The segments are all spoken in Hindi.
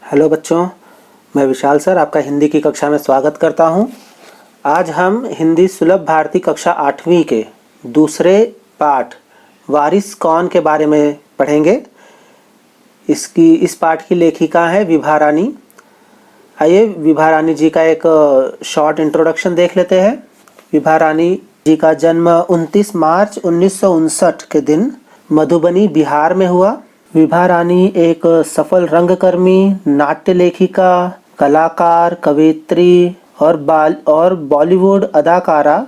हेलो बच्चों, मैं विशाल सर आपका हिंदी की कक्षा में स्वागत करता हूं। आज हम हिंदी सुलभ भारती कक्षा 8वीं के दूसरे पाठ वारिस कौन के बारे में पढ़ेंगे। इस पाठ की लेखिका है विभा रानी। आइए विभा रानी जी का एक शॉर्ट इंट्रोडक्शन देख लेते हैं। विभा रानी जी का जन्म 29 मार्च 1959 के दिन मधुबनी बिहार में हुआ। विभा रानी एक सफल रंगकर्मी, नाट्य लेखिका, कलाकार, कवयित्री और बॉलीवुड अदाकारा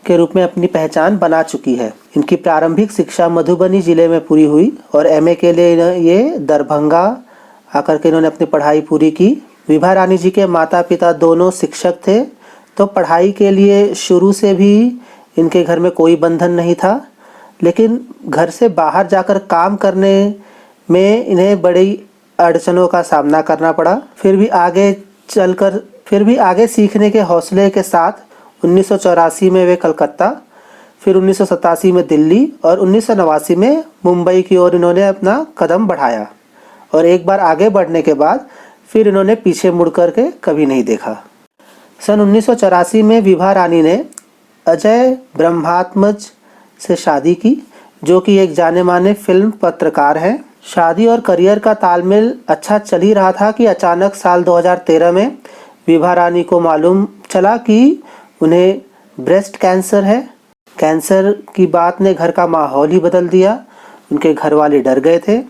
के रूप में अपनी पहचान बना चुकी है। इनकी प्रारंभिक शिक्षा मधुबनी जिले में पूरी हुई और एमए के लिए ये दरभंगा आकर के इन्होंने अपनी पढ़ाई पूरी की। विभा रानी जी के माता पिता दोनों शिक्षक थे, तो पढ़ाई के लिए शुरू से भी इनके घर में कोई बंधन नहीं था, लेकिन घर से बाहर जाकर काम करने में इन्हें बड़ी अड़चनों का सामना करना पड़ा। फिर भी आगे सीखने के हौसले के साथ 1984 में वे कलकत्ता, फिर 1987 में दिल्ली और 1989 में मुंबई की ओर इन्होंने अपना कदम बढ़ाया और एक बार आगे बढ़ने के बाद फिर इन्होंने पीछे मुड़ कर के कभी नहीं देखा। सन 1984 में विभा रानी ने अजय ब्रह्मात्मज से शादी की, जो कि एक जाने माने फिल्म पत्रकार हैं। शादी और करियर का तालमेल अच्छा चल ही रहा था कि अचानक साल 2013 में विभा रानी को मालूम चला कि उन्हें ब्रेस्ट कैंसर है। कैंसर की बात ने घर का माहौल ही बदल दिया। उनके घर वाले डर गए थे,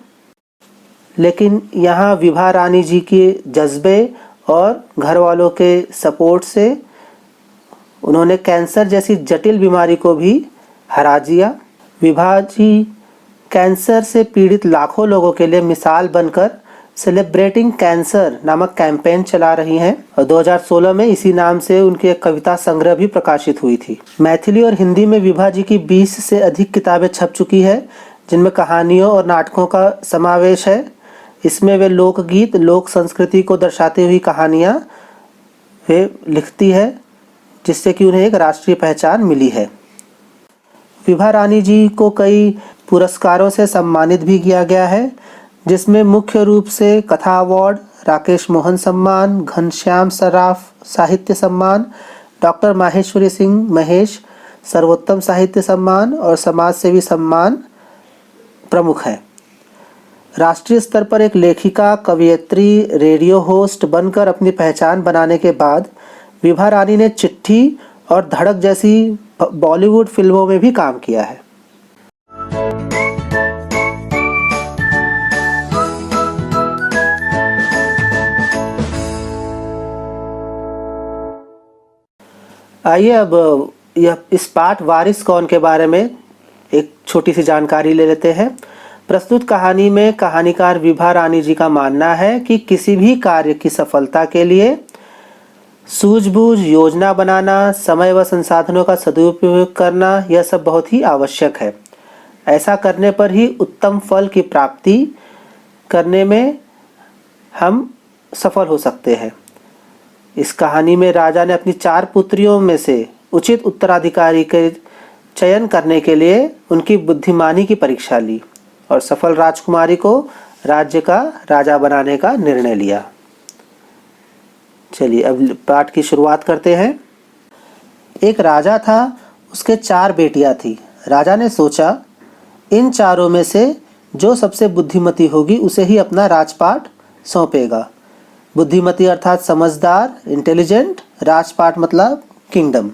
लेकिन यहाँ विभा रानी जी के जज्बे और घर वालों के सपोर्ट से उन्होंने कैंसर जैसी जटिल बीमारी को भी हरा दिया। विभा जी कैंसर से पीड़ित लाखों लोगों के लिए मिसाल बनकर सेलिब्रेटिंग कैंसर नामक कैंपेन चला रही हैं और 2016 में इसी नाम से उनकी एक कविता संग्रह भी प्रकाशित हुई थी। मैथिली और हिंदी में विभा जी की 20 से अधिक किताबें छप चुकी है, जिनमें कहानियों और नाटकों का समावेश है। इसमें वे लोकगीत, लोक संस्कृति को दर्शाती हुई कहानियाँ वे लिखती है, जिससे कि उन्हें एक राष्ट्रीय पहचान मिली है। विभा रानी जी को कई पुरस्कारों से सम्मानित भी किया गया है, जिसमें मुख्य रूप से कथा अवार्ड, राकेश मोहन सम्मान, घनश्याम सराफ साहित्य सम्मान, डॉक्टर माहेश्वरी सिंह महेश सर्वोत्तम साहित्य सम्मान और समाज सेवी सम्मान प्रमुख है। राष्ट्रीय स्तर पर एक लेखिका, कवयित्री, रेडियो होस्ट बनकर अपनी पहचान बनाने के बाद विभा रानी ने चिट्ठी और धड़क जैसी बॉलीवुड फिल्मों में भी काम किया है। आइए अब इस पाठ वारिस कौन के बारे में एक छोटी सी जानकारी ले लेते हैं। प्रस्तुत कहानी में कहानीकार विभा रानी जी का मानना है कि किसी भी कार्य की सफलता के लिए सूझबूझ, योजना बनाना, समय व संसाधनों का सदुपयोग करना, यह सब बहुत ही आवश्यक है। ऐसा करने पर ही उत्तम फल की प्राप्ति करने में हम सफल हो सकते हैं। इस कहानी में राजा ने अपनी 4 पुत्रियों में से उचित उत्तराधिकारी के चयन करने के लिए उनकी बुद्धिमानी की परीक्षा ली और सफल राजकुमारी को राज्य का राजा बनाने का निर्णय लिया। चलिए अब पाठ की शुरुआत करते हैं। एक राजा था, उसके 4 बेटियां थी। राजा ने सोचा, इन चारों में से जो सबसे बुद्धिमती होगी उसे ही अपना राजपाट सौंपेगा। बुद्धिमती अर्थात समझदार, इंटेलिजेंट, राजपाट मतलब किंगडम।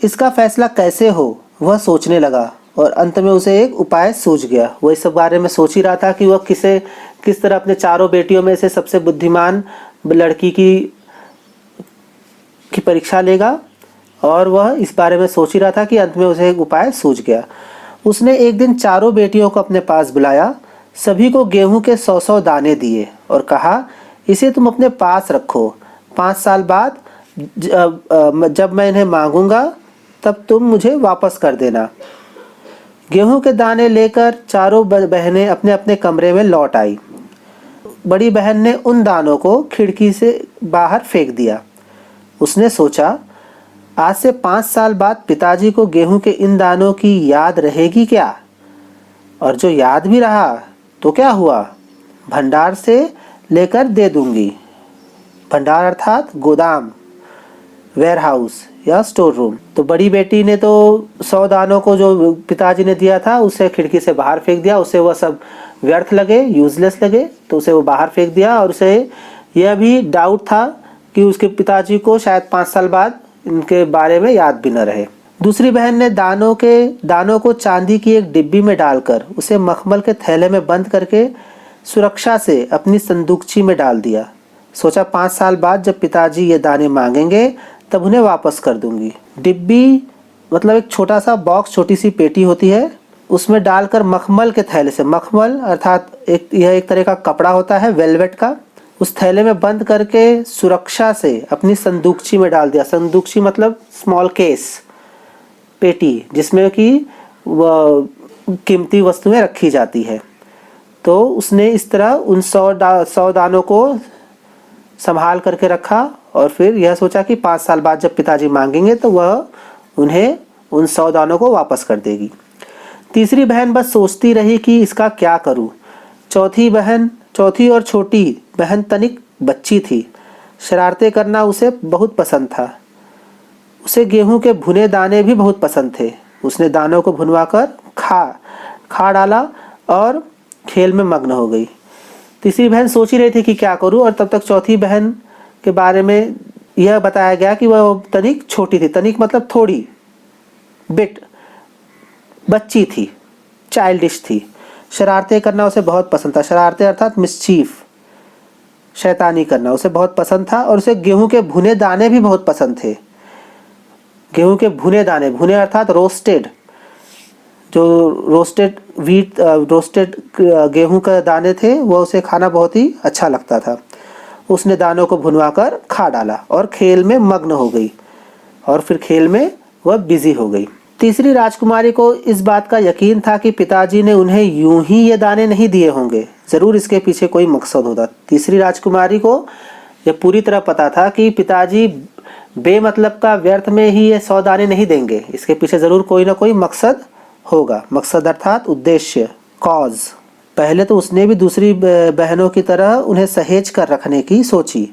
इसका फैसला कैसे हो वह सोचने लगा और अंत में उसे एक उपाय सूझ गया। वो इस सब बारे में सोच ही रहा था कि वह किस तरह अपने 4 बेटियों में से सबसे बुद्धिमान लड़की की परीक्षा लेगा, और वह इस बारे में सोच ही रहा था कि अंत में उसे एक उपाय सूझ गया। उसने एक दिन 4 बेटियों को अपने पास बुलाया, सभी को गेहूं के 100-100 दाने दिए और कहा, इसे तुम अपने पास रखो। 5 साल बाद जब मैं इन्हें मांगूंगा तब तुम मुझे वापस कर देना। गेहूं के दाने लेकर चारों बहनें अपने अपने कमरे में लौट आई। बड़ी बहन ने उन दानों को खिड़की से बाहर फेंक दिया। उसने सोचा, आज से 5 साल बाद पिताजी को गेहूं के इन दानों की याद रहेगी क्या? और जो याद भी रहा तो क्या हुआ, भंडार से लेकर दे दूंगी। भंडार अर्थात गोदाम, वेयरहाउस या स्टोर रूम। तो बड़ी बेटी ने तो 100 दानों को जो पिताजी ने दिया था उसे खिड़की से बाहर फेंक दिया। उसे वह सब व्यर्थ लगे, यूजलेस लगे, तो उसे वो बाहर फेंक दिया। और उसे यह भी डाउट था कि उसके पिताजी को शायद 5 साल बाद इनके बारे में याद भी न रहे। दूसरी बहन ने दानों को चांदी की एक डिब्बी में डालकर उसे मखमल के थैले में बंद करके सुरक्षा से अपनी संदूकची में डाल दिया। सोचा 5 साल बाद जब पिताजी ये दाने मांगेंगे तब उन्हें वापस कर दूंगी। डिब्बी मतलब एक छोटा सा बॉक्स, छोटी सी पेटी होती है, उसमें डालकर मखमल के थैले से, मखमल अर्थात यह एक तरह का कपड़ा होता है वेलवेट का, उस थैले में बंद करके सुरक्षा से अपनी संदूकची में डाल दिया। संदूकची मतलब स्मॉल केस, पेटी जिसमें कि वह कीमती वस्तुएं रखी जाती है। तो उसने इस तरह उन 100 दानों को संभाल करके रखा और फिर यह सोचा कि 5 साल बाद जब पिताजी मांगेंगे तो वह उन्हें उन 100 दानों को वापस कर देगी। तीसरी बहन बस सोचती रही कि इसका क्या करूं। चौथी और छोटी बहन तनिक बच्ची थी। शरारतें करना उसे बहुत पसंद था। उसे गेहूं के भुने दाने भी बहुत पसंद थे। उसने दानों को भुनवाकर खा डाला और खेल में मग्न हो गई। तीसरी बहन सोच ही रही थी कि क्या करूं, और तब तक चौथी बहन के बारे में यह बताया गया कि वह तनिक छोटी थी। तनिक मतलब थोड़ी, बिट, बच्ची थी, चाइल्डिश थी। शरारतें करना उसे बहुत पसंद था। शरारतें अर्थात मिस्चीफ, शैतानी करना उसे बहुत पसंद था। और उसे गेहूं के भुने दाने भी बहुत पसंद थे। गेहूं के भुने दाने, भुने अर्थात रोस्टेड, जो रोस्टेड गेहूं के दाने थे वो उसे खाना बहुत ही अच्छा लगता था। उसने दानों को भुनवाकर खा डाला और खेल में मग्न हो गई, और फिर खेल में वह बिजी हो गई। तीसरी राजकुमारी को इस बात का यकीन था कि पिताजी ने उन्हें यूं ही ये दाने नहीं दिए होंगे, जरूर इसके पीछे कोई मकसद होता। तीसरी राजकुमारी को यह पूरी तरह पता था कि पिताजी बेमतलब का व्यर्थ में ही ये 100 दाने नहीं देंगे, इसके पीछे जरूर कोई ना कोई मकसद होगा। मकसद अर्थात उद्देश्य, कॉज। पहले तो उसने भी दूसरी बहनों की तरह उन्हें सहेज कर रखने की सोची,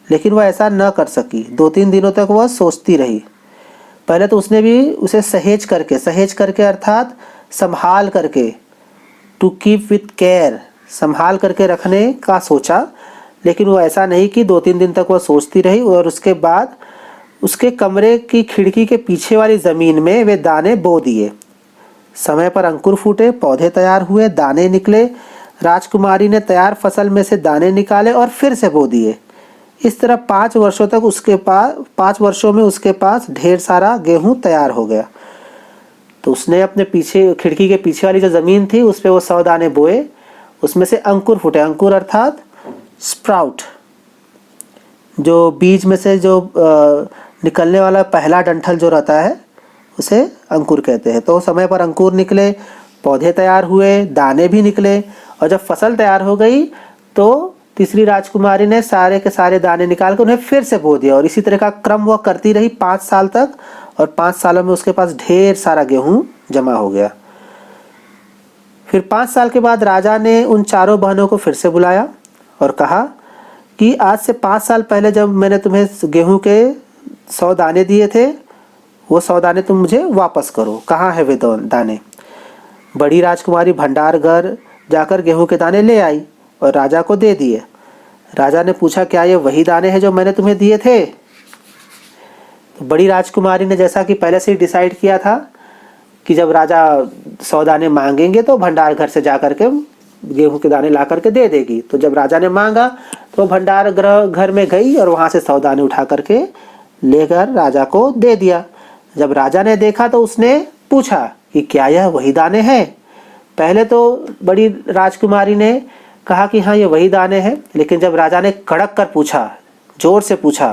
लेकिन वह ऐसा न कर सकी। 2-3 दिनों तक वह सोचती रही। पहले तो उसने भी उसे सहेज करके अर्थात संभाल करके, टू कीप विथ केयर, संभाल करके रखने का सोचा। लेकिन वो ऐसा नहीं कि 2-3 दिन तक वह सोचती रही। और उसके बाद उसके कमरे की खिड़की के पीछे वाली ज़मीन में वे दाने बो दिए। समय पर अंकुर फूटे, पौधे तैयार हुए, दाने निकले। राजकुमारी ने तैयार फसल में से दाने निकाले और फिर से बो दिए। इस तरह 5 वर्षों में उसके पास ढेर सारा गेहूं तैयार हो गया। तो उसने अपने पीछे, खिड़की के पीछे वाली जो ज़मीन थी उस पर वो 100 दाने बोए। उसमें से अंकुर फूटे। अंकुर अर्थात स्प्राउट, जो बीज में से जो निकलने वाला पहला डंठल जो रहता है उसे अंकुर कहते हैं। तो समय पर अंकुर निकले, पौधे तैयार हुए, दाने भी निकले। और जब फसल तैयार हो गई तो तीसरी राजकुमारी ने सारे के सारे दाने निकाल कर उन्हें फिर से बो दिया। और इसी तरह का क्रम वह करती रही 5 साल तक। और 5 सालों में उसके पास ढेर सारा गेहूं जमा हो गया। फिर 5 साल के बाद राजा ने उन चारों बहनों को फिर से बुलाया और कहा कि आज से 5 साल पहले जब मैंने तुम्हें गेहूं के 100 दाने दिए थे, वो 100 दाने तुम मुझे वापस करो। कहाँ है वे दाने? बड़ी राजकुमारी भंडार घर जाकर गेहूं के दाने ले आई और राजा को दे दिए। राजा ने पूछा, क्या ये वही दाने हैं जो मैंने तुम्हें दिए थे? तो बड़ी राजकुमारी ने जैसा कि पहले से ही डिसाइड किया था कि जब राजा 100 दाने मांगेंगे तो भंडार घर से जाकर के गेहूं के दाने ला करके दे देगी। तो जब राजा ने मांगा तो भंडार घर में गई और वहां से 100 दाने उठा करके लेकर राजा को दे दिया। जब राजा ने देखा तो उसने पूछा कि क्या यह वही दाने हैं? पहले तो बड़ी राजकुमारी ने कहा कि हाँ ये वही दाने हैं, लेकिन जब राजा ने कड़क कर पूछा, जोर से पूछा,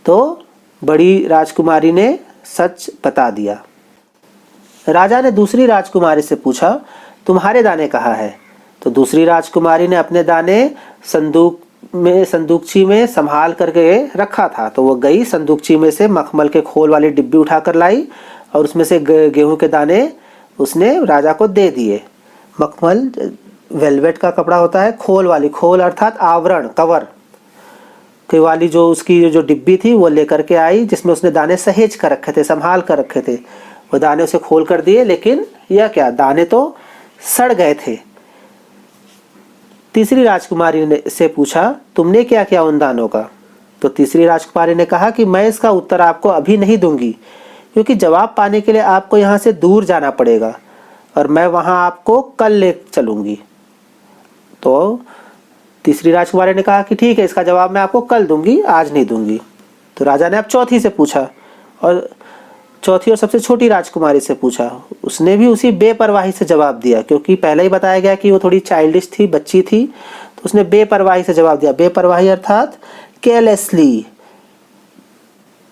तो बड़ी राजकुमारी ने सच बता दिया। राजा ने दूसरी राजकुमारी से पूछा, तुम्हारे दाने कहाँ है? तो दूसरी राजकुमारी ने अपने दाने संदूकची में संभाल करके रखा था। तो वो गई, संदूकची में से मखमल के खोल वाली डिब्बी उठा कर लाई और उसमें से गेहूं के दाने उसने राजा को दे दिए। मखमल वेलवेट का कपड़ा होता है, खोल वाली, खोल अर्थात आवरण, कवर के वाली जो उसकी जो डिब्बी थी वो लेकर के आई, जिसमें उसने दाने सहेज कर रखे थे, संभाल कर रखे थे। वो दाने उसे खोल कर दिए, लेकिन यह क्या, दाने तो सड़ गए थे। तीसरी राजकुमारी ने से पूछा, तुमने क्या किया उन दानों का? तो तीसरी राजकुमारी ने कहा कि मैं इसका उत्तर आपको अभी नहीं दूंगी, क्योंकि जवाब पाने के लिए आपको यहाँ से दूर जाना पड़ेगा और मैं वहाँ आपको कल ले चलूँगी। तो तीसरी राजकुमारी ने कहा कि ठीक है, इसका जवाब मैं आपको कल दूंगी, आज नहीं दूंगी। तो राजा ने अब चौथी से पूछा, और चौथी और सबसे छोटी राजकुमारी से पूछा। उसने भी उसी बेपरवाही से जवाब दिया, क्योंकि पहले ही बताया गया कि वो थोड़ी चाइल्डिश थी, बच्ची थी, तो उसने बेपरवाही से जवाब दिया। बेपरवाही अर्थात केयरलेसली,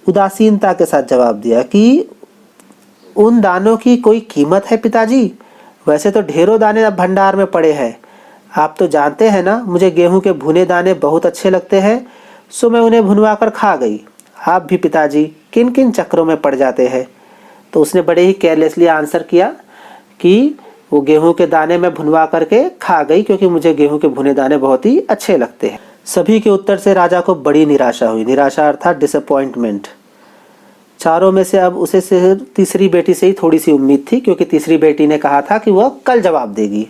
उदासीनता के साथ जवाब दिया कि उन दानों की कोई कीमत है पिताजी? वैसे तो ढेरों दाने अब भंडार में पड़े हैं। आप तो जानते हैं ना, मुझे गेहूं के भुने दाने बहुत अच्छे लगते हैं, सो मैं उन्हें भुनवा कर खा गई। आप भी पिताजी किन किन चक्रों में पड़ जाते हैं? तो उसने बड़े ही केयरलेसली आंसर किया कि वो गेहूं के दाने में भुनवा करके खा गई, क्योंकि मुझे गेहूं के भुने दाने बहुत ही अच्छे लगते हैं। सभी के उत्तर से राजा को बड़ी निराशा हुई। निराशा अर्थात डिसअपॉइंटमेंट। चारों में से अब उसे सिर्फ तीसरी बेटी से ही थोड़ी सी उम्मीद थी, क्योंकि तीसरी बेटी ने कहा था कि वह कल जवाब देगी।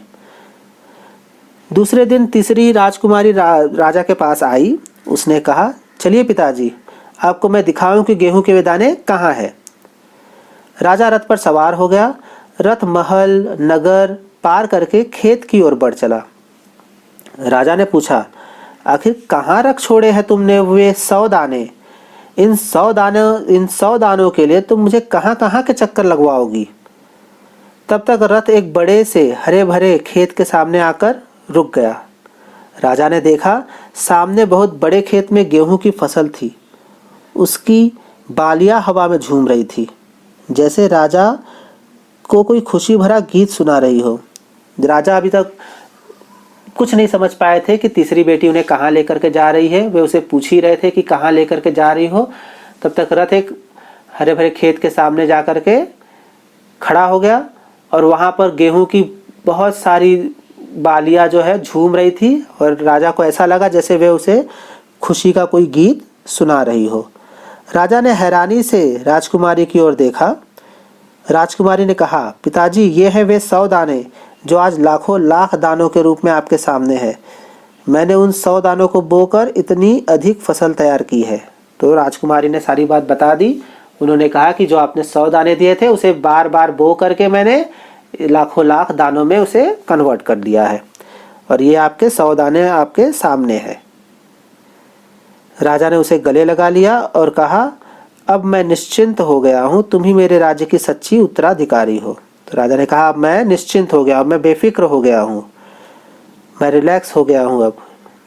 दूसरे दिन तीसरी राजकुमारी राजा के पास आई। उसने कहा, चलिए पिताजी, आपको मैं दिखाऊं कि गेहूं के वे दाने कहाँ हैं। राजा रथ पर सवार हो गया। रथ महल नगर पार करके खेत की ओर बढ़ चला। राजा ने पूछा, आखिर कहाँ रख छोड़े हैं तुमने वे 100 दाने? इन 100 दानों के लिए तुम मुझे कहाँ कहाँ के चक्कर लगवाओगी? तब तक रथ एक बड़े से हरे भरे खेत के सामने आकर रुक गया। राजा ने देखा, सामने बहुत बड़े खेत में गेहूं की फसल थी। उसकी बालियां हवा में झूम रही थी, जैसे राजा को कोई खुशी भरा गीत सुना रही हो। राजा अभी तक कुछ नहीं समझ पाए थे कि तीसरी बेटी उन्हें कहाँ लेकर के जा रही है। वे उसे पूछ ही रहे थे कि कहाँ लेकर के जा रही हो। तब तक रथ एक हरे भरे खेत के सामने जा कर के खड़ा हो गया, और वहाँ पर गेहूं की बहुत सारी बालियां जो है झूम रही थी, और राजा को ऐसा लगा जैसे वे उसे खुशी का कोई गीत सुना रही हो। राजा ने हैरानी से राजकुमारी की ओर देखा। राजकुमारी ने कहा, पिताजी, ये है वे 100 दाने जो आज लाखों लाख दानों के रूप में आपके सामने है। मैंने उन 100 दानों को बोकर इतनी अधिक फसल तैयार की है। तो राजकुमारी ने सारी बात बता दी। उन्होंने कहा कि जो आपने 100 दाने दिए थे, उसे बार बार बो करके मैंने लाखों लाख दानों में उसे कन्वर्ट कर दिया है, और ये आपके 100 दाने आपके सामने है। राजा ने उसे गले लगा लिया और कहा, अब मैं निश्चिंत हो गया हूँ, तुम ही मेरे राज्य की सच्ची उत्तराधिकारी हो। तो राजा ने कहा, अब मैं निश्चिंत हो गया, अब मैं बेफिक्र हो गया हूँ, मैं रिलैक्स हो गया हूँ अब,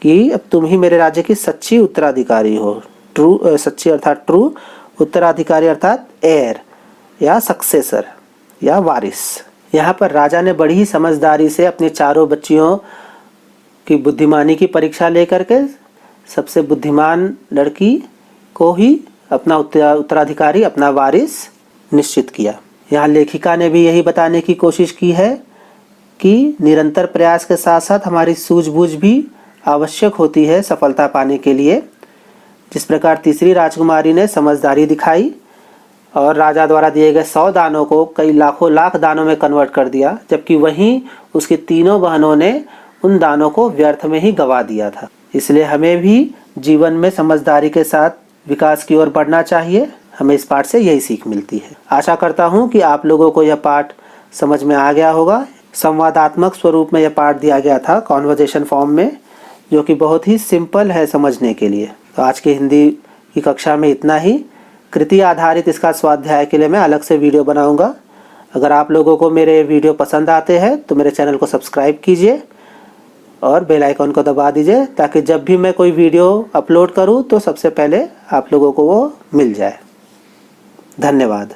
कि अब तुम ही मेरे राज्य की सच्ची उत्तराधिकारी हो। ट्रू, सच्ची अर्थात ट्रू, उत्तराधिकारी अर्थात एयर या सक्सेसर या वारिस। यहाँ पर राजा ने बड़ी ही समझदारी से अपनी चारों बच्चियों की बुद्धिमानी की परीक्षा लेकर के सबसे बुद्धिमान लड़की को ही अपना उत्तराधिकारी, अपना वारिस निश्चित किया। यहाँ लेखिका ने भी यही बताने की कोशिश की है कि निरंतर प्रयास के साथ साथ हमारी सूझबूझ भी आवश्यक होती है सफलता पाने के लिए। जिस प्रकार तीसरी राजकुमारी ने समझदारी दिखाई और राजा द्वारा दिए गए 100 दानों को कई लाखों लाख दानों में कन्वर्ट कर दिया, जबकि वहीं उसकी तीनों बहनों ने उन दानों को व्यर्थ में ही गंवा दिया था। इसलिए हमें भी जीवन में समझदारी के साथ विकास की ओर बढ़ना चाहिए। हमें इस पाठ से यही सीख मिलती है। आशा करता हूँ कि आप लोगों को यह पाठ समझ में आ गया होगा। संवादात्मक स्वरूप में यह पाठ दिया गया था कॉन्वर्जेशन फॉर्म में, जो कि बहुत ही सिंपल है समझने के लिए। तो आज की हिंदी की कक्षा में इतना ही। कृति आधारित इसका स्वाध्याय के लिए मैं अलग से वीडियो बनाऊंगा। अगर आप लोगों को मेरे वीडियो पसंद आते हैं तो मेरे चैनल को सब्सक्राइब कीजिए और बेल आइकन को दबा दीजिए, ताकि जब भी मैं कोई वीडियो अपलोड करूं तो सबसे पहले आप लोगों को वो मिल जाए। धन्यवाद।